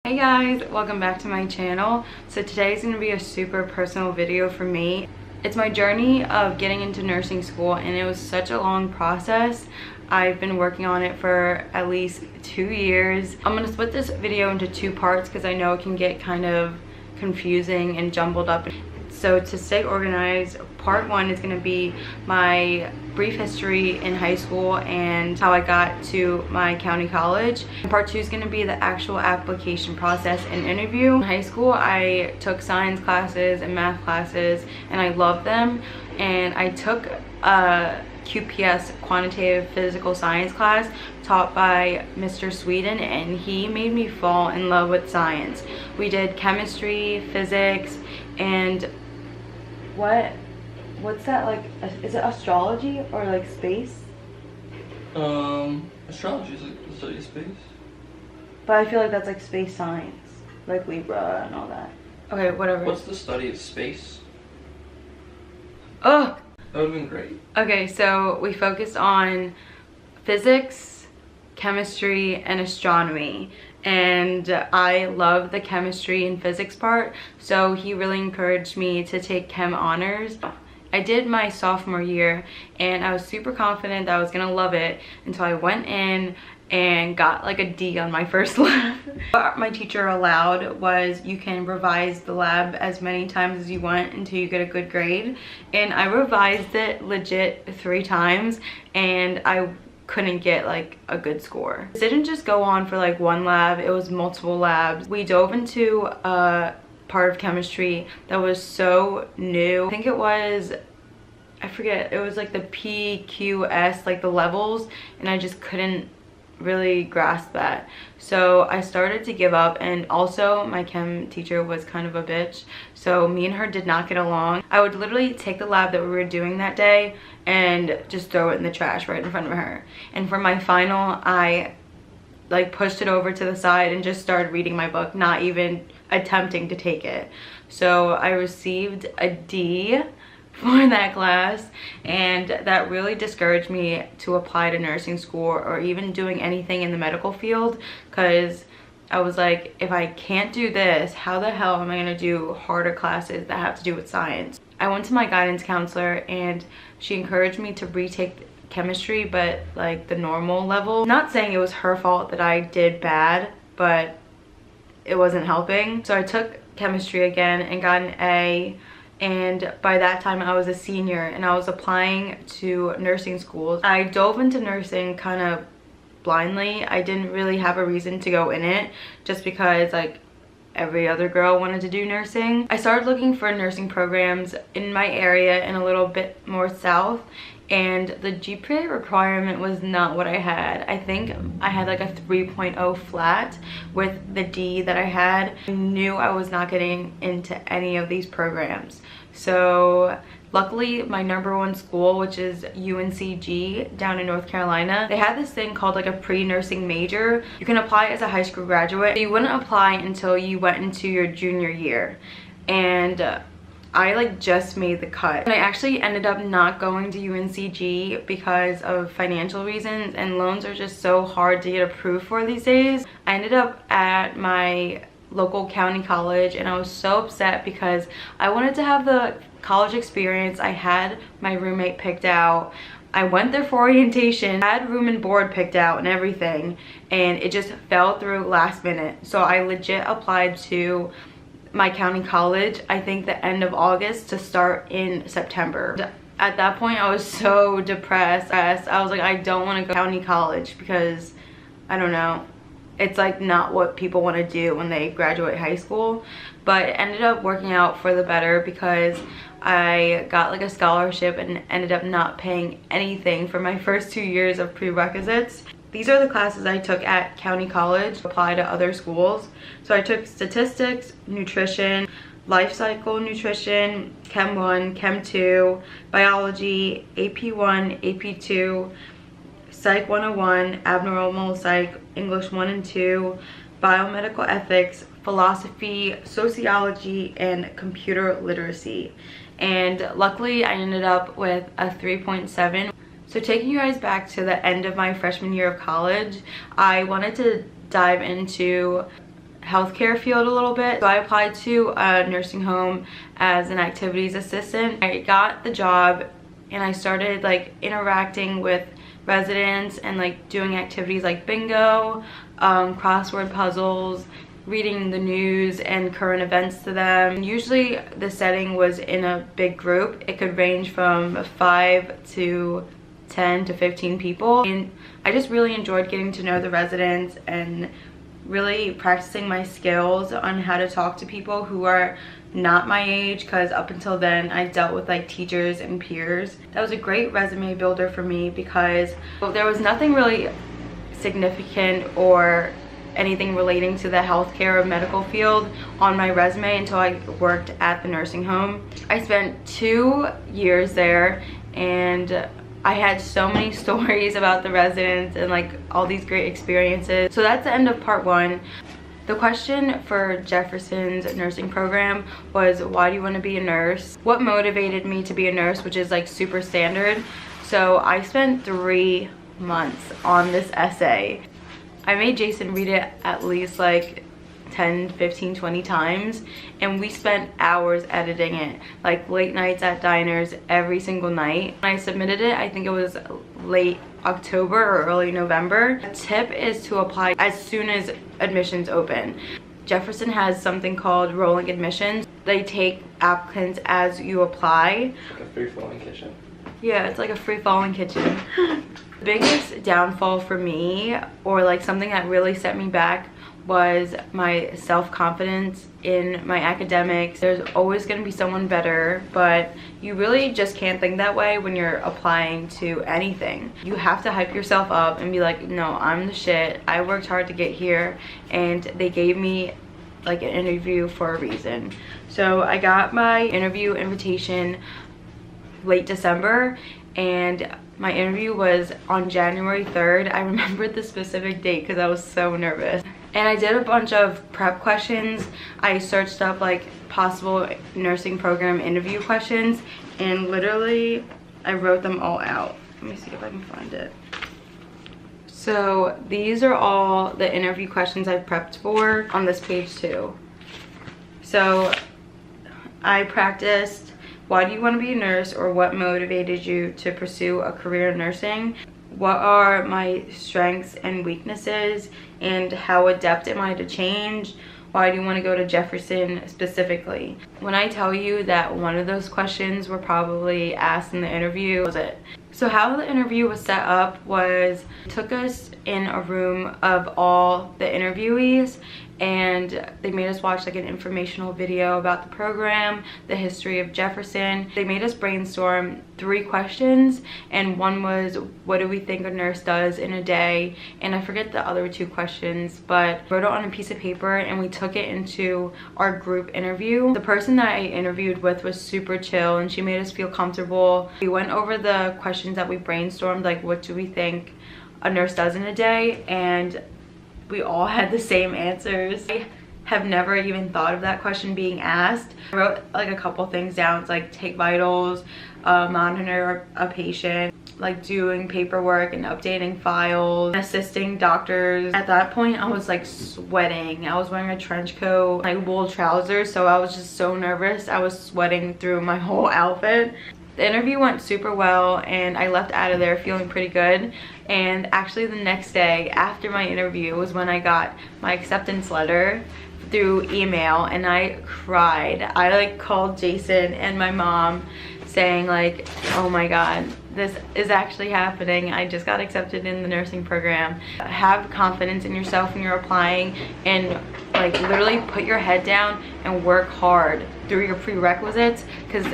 Hey guys, welcome back to my channel. So today's going to be a super personal video for me. It's my journey of getting into nursing school, and it was such a long process. I've been working on it for at least 2 years. I'm going to split this video into 2 parts because I know it can get kind of confusing and jumbled up. So to stay organized, part 1 is going to be my brief history in high school and how I got to my county college. And part 2 is going to be the actual application process and interview. In high school, I took science classes and math classes, and I loved them. And I took a QPS, quantitative physical science class, taught by Mr. Sweden, and he made me fall in love with science. We did chemistry, physics, and what's that, like, is it astrology or like space? Astrology is like the study of space. But I feel like that's like space science, like Libra and all that. Okay, whatever. What's the study of space? Oh! That would've been great. Okay, so we focused on physics, chemistry, and astronomy. And I love the chemistry and physics part, so he really encouraged me to take chem honors. I did my sophomore year, and I was super confident that I was gonna love it until I went in and got like a D on my first lab. What my teacher allowed was you can revise the lab as many times as you want until you get a good grade. And I revised it legit 3 times, and I couldn't get like a good score. It didn't just go on for like 1 lab, it was multiple labs. We dove into a part of chemistry that was so new. I think it was, I forget, it was like the PQS, like the levels, and I just couldn't really grasp that. So I started to give up, and also my chem teacher was kind of a bitch, so me and her did not get along. I would literally take the lab that we were doing that day and just throw it in the trash right in front of her. And for my final, I like pushed it over to the side and just started reading my book, not even attempting to take it. So I received a D for that class, and that really discouraged me to apply to nursing school or even doing anything in the medical field, because I was like, if I can't do this, how the hell am I gonna do harder classes that have to do with science? I went to my guidance counselor, and she encouraged me to retake chemistry, but like the normal level. Not saying it was her fault that I did bad, but it wasn't helping. So I took chemistry again and got an A. And by that time I was a senior, and I was applying to nursing schools. I dove into nursing kind of blindly. I didn't really have a reason to go in it, just because like every other girl wanted to do nursing. I started looking for nursing programs in my area and a little bit more south, and the GPA requirement was not what I had. I think I had like a 3.0 flat with the D that I had. I knew I was not getting into any of these programs. So luckily my #1 school, which is UNCG down in North Carolina, they had this thing called like a pre-nursing major. You can apply as a high school graduate. You wouldn't apply until you went into your junior year. And I like just made the cut. And I actually ended up not going to UNCG because of financial reasons, and loans are just so hard to get approved for these days. I ended up at my local county college, and I was so upset because I wanted to have the college experience. I had my roommate picked out. I went there for orientation, I had room and board picked out and everything, and it just fell through last minute. So I legit applied to my county college, I think the end of August, to start in September. At that point I was so depressed. I was like, I don't want to go to county college because I don't know, it's like not what people want to do when they graduate high school. But it ended up working out for the better because I got like a scholarship and ended up not paying anything for my first 2 years of prerequisites. These are the classes I took at county college to apply to other schools. So I took statistics, nutrition, life cycle nutrition, Chem 1, Chem 2, biology, AP 1, AP 2, Psych 101, abnormal psych, English 1 and 2, biomedical ethics, philosophy, sociology, and computer literacy. And luckily I ended up with a 3.7. So taking you guys back to the end of my freshman year of college, I wanted to dive into healthcare field a little bit. So I applied to a nursing home as an activities assistant. I got the job and I started like interacting with residents and like doing activities like bingo, crossword puzzles, reading the news and current events to them. Usually the setting was in a big group. It could range from 5 to 10 to 15 people. And I just really enjoyed getting to know the residents and really practicing my skills on how to talk to people who are not my age, because up until then I dealt with like teachers and peers. That was a great resume builder for me because there was nothing really significant or anything relating to the healthcare or medical field on my resume until I worked at the nursing home. I spent 2 years there and I had so many stories about the residents and like all these great experiences. So that's the end of part 1. The question for Jefferson's nursing program was, why do you want to be a nurse? What motivated me to be a nurse, which is like super standard. So I spent 3 months on this essay. I made Jason read it at least like 10, 15, 20 times, and we spent hours editing it, like late nights at diners every single night. When I submitted it, I think it was late October or early November. The tip is to apply as soon as admissions open. Jefferson has something called rolling admissions. They take applicants as you apply. Like a free-flowing kitchen. Yeah, it's like a free-falling kitchen. The biggest downfall for me, or like something that really set me back, was my self-confidence in my academics. There's always going to be someone better, but you really just can't think that way when you're applying to anything. You have to hype yourself up and be like, no, I'm the shit. I worked hard to get here, and they gave me like an interview for a reason. So I got my interview invitation late December, and my interview was on January 3rd. I remembered the specific date because I was so nervous. And I did a bunch of prep questions. I searched up like possible nursing program interview questions, and literally I wrote them all out. Let me see if I can find it. So these are all the interview questions I prepped for on this page too. So I practiced, why do you want to be a nurse, or what motivated you to pursue a career in nursing? What are my strengths and weaknesses, and how adept am I to change? Why do you want to go to Jefferson specifically? When I tell you that one of those questions were probably asked in the interview, was it? So how the interview was set up was, took us in a room of all the interviewees, and they made us watch like an informational video about the program, the history of Jefferson. They made us brainstorm 3 questions, and one was, what do we think a nurse does in a day? And I forget the other 2 questions, but wrote it on a piece of paper and we took it into our group interview. The person that I interviewed with was super chill, and she made us feel comfortable. We went over the questions that we brainstormed, like what do we think a nurse does in a day, and we all had the same answers. I have never even thought of that question being asked. I wrote like a couple things down. It's like take vitals, monitor a patient, like doing paperwork and updating files, assisting doctors. At that point I was like sweating. I was wearing a trench coat, like wool trousers, so I was just so nervous. I was sweating through my whole outfit. The interview went super well, and I left out of there feeling pretty good. And actually the next day after my interview was when I got my acceptance letter through email, and I cried. I like called Jason and my mom saying like, oh my god, this is actually happening. I just got accepted in the nursing program. Have confidence in yourself when you're applying, and like literally put your head down and work hard through your prerequisites, because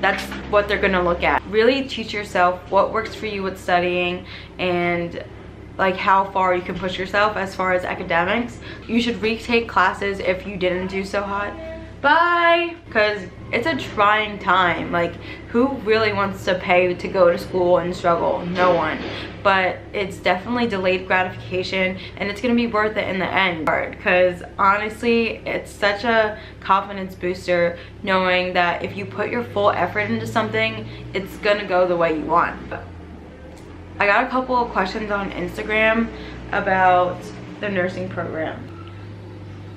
that's what they're gonna look at. Really teach yourself what works for you with studying, and like how far you can push yourself as far as academics. You should retake classes if you didn't do so hot. Bye! Because it's a trying time. Like, who really wants to pay to go to school and struggle? No one. But it's definitely delayed gratification, and it's gonna be worth it in the end. Because honestly, it's such a confidence booster knowing that if you put your full effort into something, it's gonna go the way you want. I got a couple of questions on Instagram about the nursing program.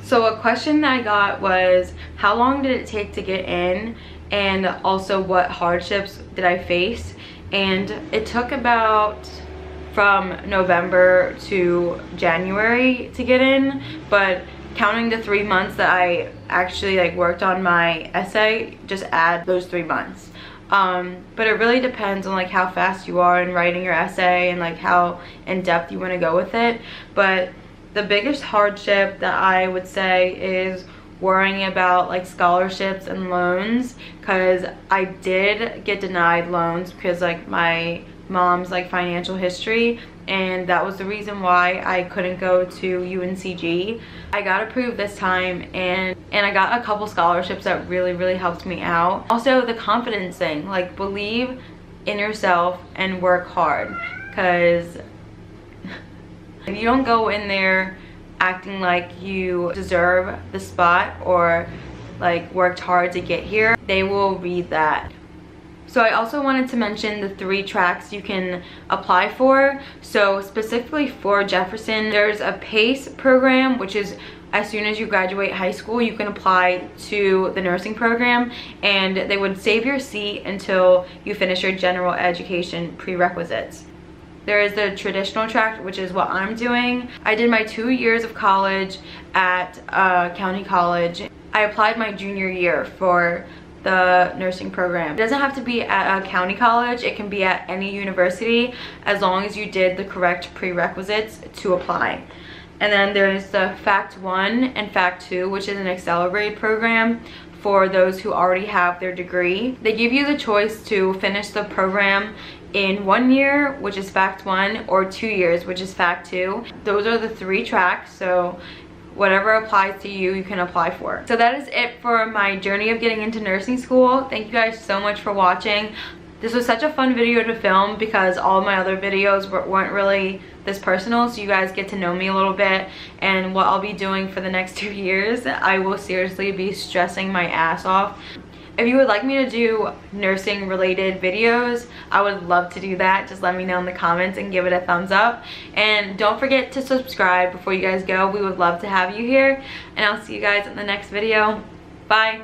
So a question that I got was, how long did it take to get in, and also what hardships did I face? And it took about from November to January to get in, but counting the 3 months that I actually like worked on my essay, just add those 3 months. But it really depends on like how fast you are in writing your essay and like how in depth you want to go with it. But the biggest hardship that I would say is worrying about like scholarships and loans, because I did get denied loans because like my mom's like financial history, and that was the reason why I couldn't go to UNCG. I got approved this time, and I got a couple scholarships that really helped me out. Also the confidence thing, like believe in yourself and work hard, because if you don't go in there acting like you deserve the spot or like worked hard to get here, they will read that. So I also wanted to mention the 3 tracks you can apply for. So specifically for Jefferson, there's a PACE program, which is as soon as you graduate high school, you can apply to the nursing program, and they would save your seat until you finish your general education prerequisites. There is the traditional track, which is what I'm doing. I did my 2 years of college at county college. I applied my junior year for the nursing program. It doesn't have to be at a county college, it can be at any university as long as you did the correct prerequisites to apply. And then there's the Fact 1 and Fact 2, which is an accelerated program for those who already have their degree. They give you the choice to finish the program in 1 year, which is Fact 1, or 2 years, which is Fact 2. Those are the 3 tracks, so whatever applies to you, you can apply for. So that is it for my journey of getting into nursing school. Thank you guys so much for watching. This was such a fun video to film because all of my other videos weren't really this personal, so you guys get to know me a little bit and what I'll be doing for the next 2 years. I will seriously be stressing my ass off. If you would like me to do nursing related videos, I would love to do that. Just let me know in the comments and give it a thumbs up. And don't forget to subscribe before you guys go. We would love to have you here. And I'll see you guys in the next video. Bye.